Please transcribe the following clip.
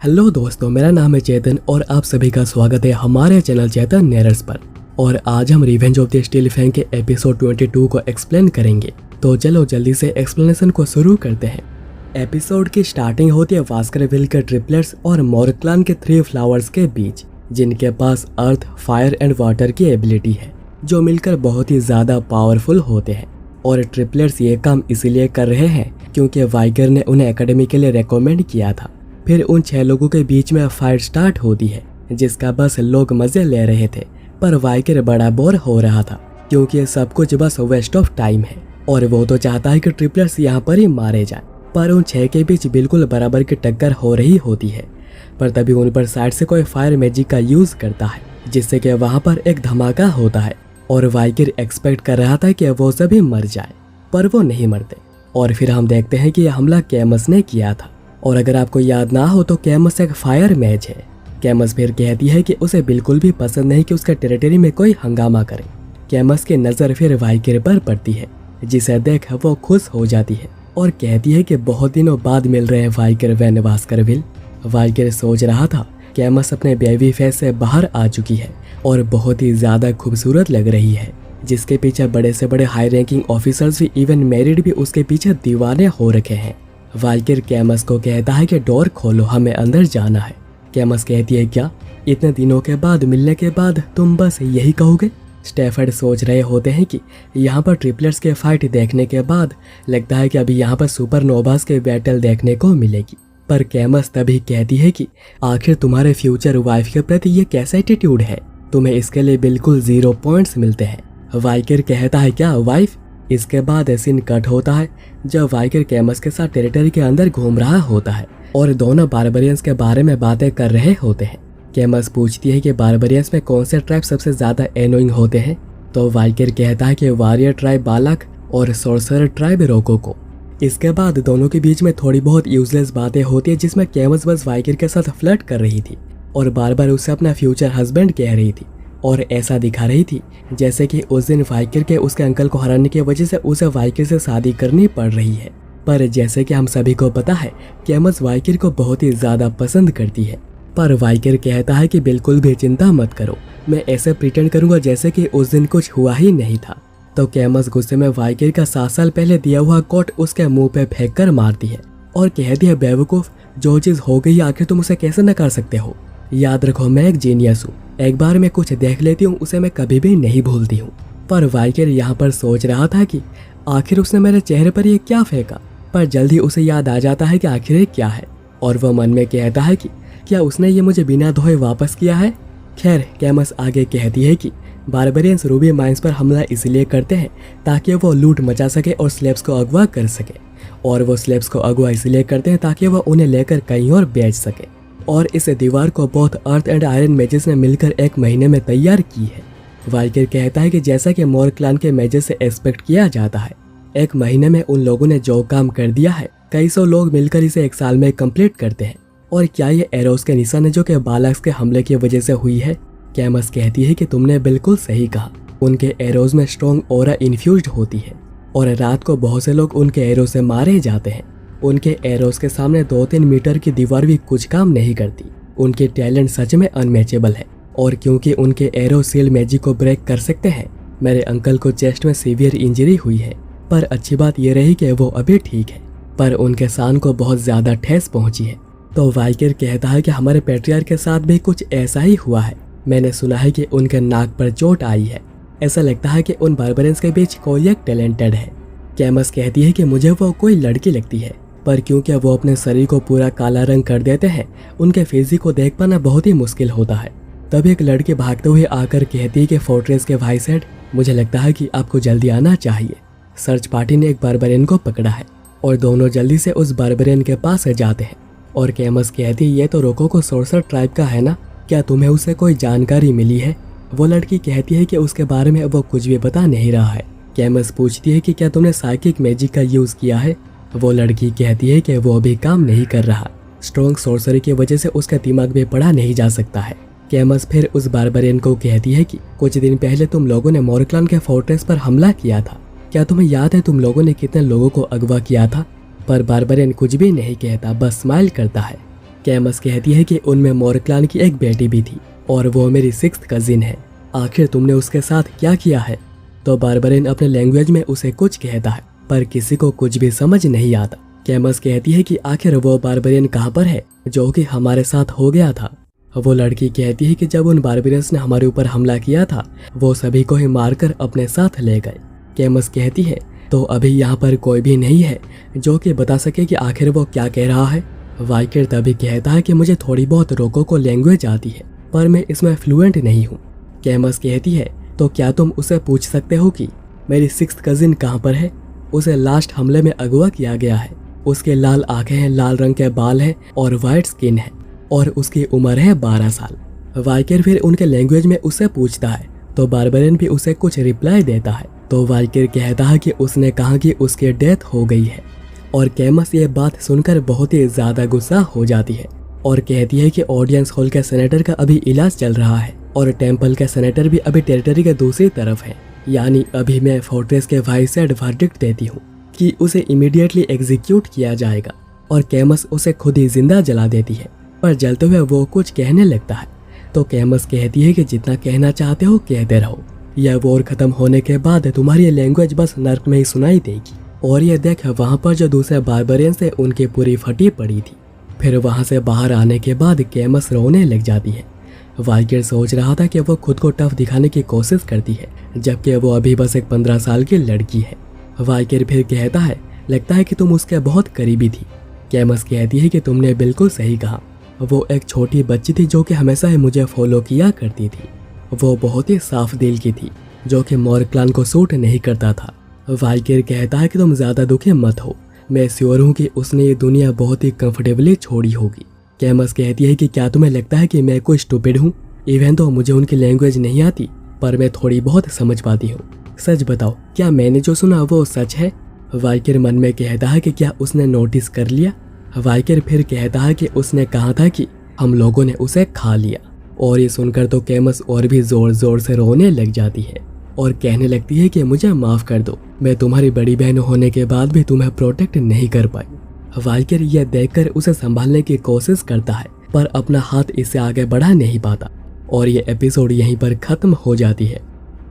Hello दोस्तों, मेरा नाम है चेतन और आप सभी का स्वागत है हमारे चैनल चेतन नैरर्स पर। और आज हम revenge of the steel fang के एपिसोड 22 को एक्सप्लेन करेंगे। तो चलो जल्दी से एक्सप्लेनेशन को शुरू करते हैं। एपिसोड की स्टार्टिंग होती है वास्करविल के ट्रिपलेट्स और मोरक्लान के 3 फ्लावर्स के बीच, जिनके पास अर्थ, फायर एंड वाटर की एबिलिटी है, जो मिलकर बहुत ही ज़्यादा पावरफुल होते हैं। और ट्रिपलेट्स ये काम इसीलिए कर रहे हैं क्योंकि वाइगर ने उन्हें एकेडमी के लिए रेकमेंड किया था। फिर उन 6 लोगों के बीच में फाइट स्टार्ट होती है, जिसका बस लोग मजे ले रहे थे, पर वाइगर बड़ा बोर हो रहा था क्योंकि सब कुछ बस वेस्ट ऑफ टाइम है और वो तो चाहता है कि ट्रिपलेट्स यहाँ पर ही मारे जाएं। पर उन 6 के बीच बिल्कुल बराबर की टक्कर हो रही होती है। पर तभी उन पर साइड से कोई फायर मैजिक का यूज करता है, जिससे कि वहाँ पर एक धमाका होता है और वाइगर एक्सपेक्ट कर रहा था कि वो सभी मर जाए, पर वो नहीं मरते। और फिर हम देखते हैं कि यह हमला कैमस ने किया था। और अगर आपको याद ना हो तो कैमस एक फायर मैच है। कैमस फिर कहती है कि उसे बिल्कुल भी पसंद नहीं कि उसके टेरिटरी में कोई हंगामा करे। कैमस की नज़र फिर वाइगर पर पड़ती है, जिसे देख वो खुश हो जाती है और कहती है कि बहुत दिनों बाद मिल रहे हैं वाइगर वैन वास्करविल। वाइगर सोच रहा था कैमस अपने बेबी फेस से बाहर आ चुकी है और बहुत ही ज़्यादा खूबसूरत लग रही है, जिसके पीछे बड़े से बड़े हाई रैंकिंग ऑफिसर्स भी, इवन मैरिड भी उसके पीछे दीवाने हो रखे हैं। वाइगर कैमस को कहता है कि डोर खोलो, हमें अंदर जाना है। कैमस कहती है, क्या इतने दिनों के बाद मिलने के बाद तुम बस यही कहोगे? स्टैफर्ड सोच रहे होते हैं कि यहाँ पर ट्रिपलेट्स के फाइट देखने के बाद लगता है कि अभी यहाँ पर सुपरनोवास के बैटल देखने को मिलेगी। पर कैमस तभी कहती है कि आखिर तुम्हारे फ्यूचर वाइफ के प्रति ये कैसा एटीट्यूड है, तुम्हें इसके लिए बिल्कुल 0 पॉइंट्स मिलते हैं। वाइगर कहता है, क्या वाइफ? इसके बाद सीन कट होता है जब वाइगर कैमस के साथ टेरिटरी के अंदर घूम रहा होता है और दोनों बारबरियंस के बारे में बातें कर रहे होते हैं। कैमस पूछती है कि बारबरियंस में कौन से ट्राइब सबसे ज्यादा एनोइंग होते हैं, तो वाइगर कहता है कि वारियर ट्राइब बालक और सोर्सरर ट्राइब रोकोको। इसके बाद दोनों के बीच में थोड़ी बहुत यूजलेस बातें होती है, जिसमें कैमस बस वाइगर के साथ फ्लर्ट कर रही थी और बार बार उससे अपना फ्यूचर हस्बैंड कह रही थी और ऐसा दिखा रही थी जैसे कि उस दिन वाइगर के उसके अंकल को हराने की वजह से उसे वाइगर से शादी करनी पड़ रही है। पर जैसे कि हम सभी को पता है, कैमस वाइगर को बहुत ही ज़्यादा पसंद करती है। पर वाइगर कहता है कि बिल्कुल भी चिंता मत करो, मैं ऐसे प्रिटेंड करूंगा जैसे कि उस दिन कुछ हुआ ही नहीं था। तो कैमस गुस्से में वाइगर का 7 साल पहले दिया हुआ कोट उसके मुंह पे फेंक कर मारती है और कहती है, बेवकूफ़, जो चीज़ हो गई आखिर तुम उसे कैसे नकार सकते हो? याद रखो, मैं एक जीनियस हूँ, एक बार मैं कुछ देख लेती हूँ उसे मैं कभी भी नहीं भूलती हूँ। पर वाइगर यहाँ पर सोच रहा था कि आखिर उसने मेरे चेहरे पर ये क्या फेंका, पर जल्दी उसे याद आ जाता है कि आखिर ये क्या है और वह मन में कहता है कि क्या उसने ये मुझे बिना धोए वापस किया है। खैर, कैमस आगे कहती है कि बारबरियंस रूबी माइंस पर हमला इसलिए करते हैं ताकि वो लूट मचा सके और स्लेब्स को अगवा कर सके, और वो स्लेब्स को अगवा इसलिए करते हैं ताकि वह उन्हें लेकर कहीं और बेच सके। और इस दीवार को बहुत अर्थ एंड आयरन मैजेस ने मिलकर 1 महीने में तैयार की है। वाइगर कहता है कि जैसा कि मोरक्लान के मैजेस से एक्सपेक्ट किया जाता है, 1 महीने में उन लोगों ने जो काम कर दिया है, कई सौ लोग मिलकर इसे 1 साल में कंप्लीट करते हैं। और क्या ये एरोस के निशान है जो कि बालक्स के हमले की वजह से हुई है? कैमस कहती है कि तुमने बिल्कुल सही कहा, उनके एरोज में स्ट्रॉन्ग ऑरा इन्फ्यूज्ड होती है और रात को बहुत से लोग उनके एरो से मारे जाते हैं। उनके एरोस के सामने 2-3 मीटर की दीवार भी कुछ काम नहीं करती। उनके टैलेंट सच में अनमैचेबल है और क्योंकि उनके एरो सील मैजिक को ब्रेक कर सकते हैं, मेरे अंकल को चेस्ट में सीवियर इंजरी हुई है। पर अच्छी बात यह रही कि वो अभी ठीक है, पर उनके सान को बहुत ज़्यादा ठेस पहुंची है। तो वाइगर कहता है कि हमारे पैट्रियार्क के साथ भी कुछ ऐसा ही हुआ है। मैंने सुना है कि उनके नाक पर चोट आई है। ऐसा लगता है कि उन बारबरियंस के बीच कोई एक टैलेंटेड है। कैमस कहती है कि मुझे वो कोई लड़की लगती है, पर क्योंकि वो अपने शरीर को पूरा काला रंग कर देते हैं, उनके फिजिक को देख पाना बहुत ही मुश्किल होता है। तब एक लड़की भागते हुए आकर कहती है कि फोर्ट्रेस के भाई सेठ, मुझे लगता है कि आपको जल्दी आना चाहिए। सर्च पार्टी ने एक बारबरियन को पकड़ा है और दोनों जल्दी से उस बारबरियन के पास जाते हैं। और कैमस कहती है, ये तो रोकोको सोर्सर ट्राइब का है ना, क्या तुम्हें उससे कोई जानकारी मिली है? वो लड़की कहती है कि उसके बारे में वो कुछ भी बता नहीं रहा है। कैमस पूछती है कि क्या तुमने साइकिक मैजिक का यूज़ किया है? वो लड़की कहती है कि वो अभी काम नहीं कर रहा, स्ट्रॉन्ग सोर्सरी की वजह से उसका दिमाग भी पढ़ा नहीं जा सकता है। कैमस फिर उस बारबरियन को कहती है कि कुछ दिन पहले तुम लोगों ने मोरक्लान के फोर्ट्रेस पर हमला किया था, क्या तुम्हें याद है तुम लोगों ने कितने लोगों को अगवा किया था? पर बारबरियन कुछ भी नहीं कहता, बस स्माइल करता है। कैमस कहती है कि उनमें मोरक्लान की एक बेटी भी थी और वो मेरी 6th कजिन है। आखिर तुमने उसके साथ क्या किया है? तो बारबरेन अपने लैंग्वेज में उसे कुछ कहता है पर किसी को कुछ भी समझ नहीं आता। कैमस कहती है कि आखिर वो बारबरेन कहाँ पर है जो कि हमारे साथ हो गया था। वो लड़की कहती है कि जब उन बारबरियंस ने हमारे ऊपर हमला किया था वो सभी को ही मारकर अपने साथ ले गए। कैमस कहती है तो अभी यहाँ पर कोई भी नहीं है जो कि बता सके कि आखिर वो क्या कह रहा है। वाइकर तभी कहता है कि मुझे थोड़ी बहुत रोकोको लैंग्वेज आती है पर मैं इसमें फ्लुएंट नहीं हूँ। कैमस कहती है तो क्या तुम उसे पूछ सकते हो कि मेरी 6th कजिन कहाँ पर है? उसे लास्ट हमले में अगवा किया गया है। उसके लाल आंखें हैं, लाल रंग के बाल हैं और वाइट स्किन है और उसकी उम्र है 12 साल। वाइकर फिर उनके लैंग्वेज में उससे पूछता है तो बारबरेन भी उसे कुछ रिप्लाई देता है। तो वाइकर कहता है कि उसने कहा कि उसकी डेथ हो गई है और कैमस ये बात सुनकर बहुत ही ज्यादा गुस्सा हो जाती है और कहती है कि ऑडियंस हॉल के सेनेटर का अभी इलाज चल रहा है और टेम्पल के सेनेटर भी अभी टेरिटरी के दूसरी तरफ है। यानी अभी मैं फोर्ट्रेस के वाइसराय वर्डिक्ट देती हूँ कि उसे इमीडिएटली एग्जीक्यूट किया जाएगा और कैमस उसे खुद ही जिंदा जला देती है। पर जलते हुए वो कुछ कहने लगता है तो कैमस कहती है कि जितना कहना चाहते हो कहते रहो, यह वॉर खत्म होने के बाद तुम्हारी लैंग्वेज बस नर्क में ही सुनाई देगी। और ये देख वहाँ पर जो दूसरे बारबरियंस थे उनकी पूरी फटी पड़ी थी। फिर वहाँ से बाहर आने के बाद कैमस रोने लग जाती है। वाइकर सोच रहा था कि वो खुद को टफ दिखाने की कोशिश करती है जबकि वो अभी बस एक 15 साल की लड़की है। वाइकर फिर कहता है लगता है कि तुम उसके बहुत करीबी थी। कैमस कहती है कि तुमने बिल्कुल सही कहा, वो एक छोटी बच्ची थी जो कि हमेशा ही मुझे फॉलो किया करती थी। वो बहुत ही साफ दिल की थी जो कि मोरक्लान को सूट नहीं करता था। वाइकर कहता है कि तुम ज्यादा दुखी मत हो, मैं श्योर हूँ कि उसने ये दुनिया बहुत ही कंफर्टेबली छोड़ी होगी। कैमस कहती है कि क्या तुम्हें लगता है कि मैं कोई स्टूपिड हूँ? इवन तो मुझे उनकी लैंग्वेज नहीं आती पर मैं थोड़ी बहुत समझ पाती हूँ। सच बताओ क्या मैंने जो सुना वो सच है? वाइकर मन में कहता है कि क्या उसने नोटिस कर लिया? वाइकर फिर कहता है कि उसने कहा था कि हम लोगों ने उसे खा लिया। और ये सुनकर तो कैमस और भी जोर जोर से रोने लग जाती है और कहने लगती है कि मुझे माफ कर दो, मैं तुम्हारी बड़ी बहन होने के बाद भी तुम्हें प्रोटेक्ट नहीं कर पाई। वाइकर यह देखकर उसे संभालने की कोशिश करता है पर अपना हाथ इससे आगे बढ़ा नहीं पाता और ये एपिसोड यहीं पर खत्म हो जाती है।